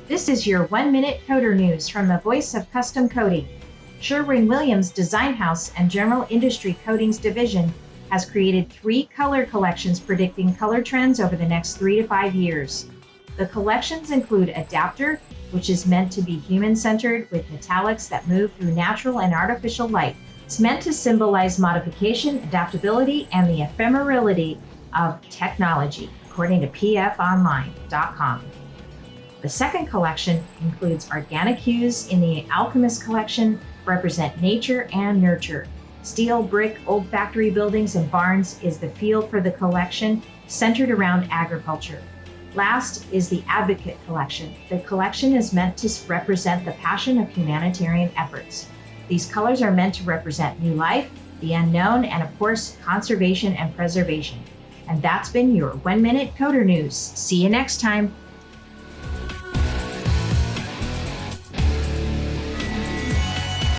This is your 1-minute coder news from the Voice of Custom Coding. Sherwin-Williams Design House and General Industry Coatings Division has created 3 color collections predicting color trends over the next 3 to 5 years. The collections include Adapter, which is meant to be human-centered with metallics that move through natural and artificial light. It's meant to symbolize modification, adaptability, and the ephemerality of technology, according to pfonline.com. The second collection includes organic hues in the Alchemist collection, represent nature and nurture. Steel, brick, old factory buildings, and barns is the field for the collection, centered around agriculture. Last is the Advocate collection. The collection is meant to represent the passion of humanitarian efforts. These colors are meant to represent new life, the unknown, and of course, conservation and preservation. And that's been your 1-minute coder news. See you next time.